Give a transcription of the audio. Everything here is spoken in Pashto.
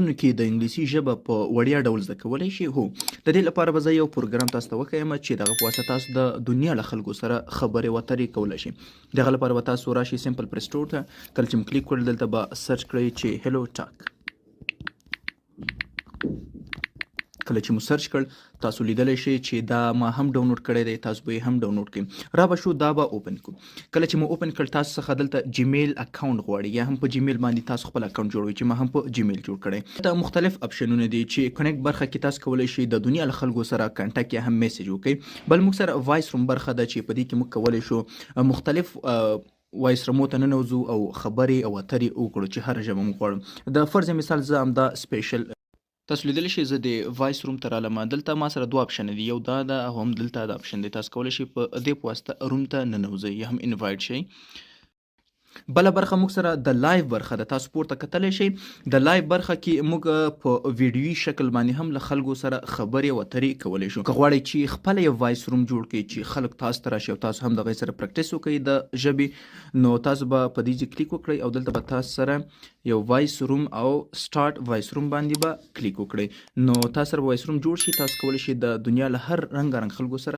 کې د انګلیسي ژبه په وړیا ډول زده کولی شي. هو د دې لپاره به زه یو پروګرام تاسو ته وښیم چې دغه په واسطه تاسو د دنیا له خلکو سره خبرې وترې کولی شي. دغه لپاره به تاسو راشئ سمپل پلی سټور ته. کله چې مو کلیک کړل دلته به سرچ کړئ چې هلو ټاک. کله چې مو سرچ کړ تاسو لیدلی شئ چې دا ما هم ډاونلوډ کړی دی، تاسو به یې هم ډاونلوډ کړئ. را به شو دا به اوپن کړو. کله چې مو اوپن کړ تاسو څخه دلته جیمیل اکاونټ غواړي یا هم په جیمیل باندې تاسو خپل اکاونټ جوړوئ چې ما هم په جیمیل جوړ کړی. دا مختلف اپشنونه دي چې کنیکټ برخه کې تاسو کولی شئ د دنیا له خلکو سره کنټاکټ یا هم میسیج وکړئ. بل موږ سره وایس روم برخه ده چې په دې کې موږ کولی شو مختلف وایس رومو ته ننوځو او خبرې او اترې وکړو چې هر ژبه موږ غواړو. د فرض مثال زه همدا سپیشل تاسو لیدلی شئ زه د وایس روم ته رالم. دلته ما سره دوه اپشن دي، یو دا ده او هم دلته دا اپشن دی. تاسو کولی شئ په دې په واسطه روم ته ننوځئ یا هم انوایټ شئ. بله برخه موږ سره د لایو برخه ده. تاسو پورته کتلی شئ د لایو برخه کې موږ په ویډیویي شکل باندې هم له خلکو سره خبرې وترې کولی شو. که غواړئ چې خپله یو وایس روم جوړ کړئ چې خلک تاسو ته راشي او تاسو هم د هغې سره پریکټس وکړئ د ژبې، نو تاسو به په دې ځای کلیک وکړئ او دلته به تاسو سره یو وایس روم او سټارټ وایس روم باندې به کلیک وکړئ. نو تاسو سره وایس روم جوړ شي. تاسو کولی شئ د دنیا له هر رنګارنګ خلکو سره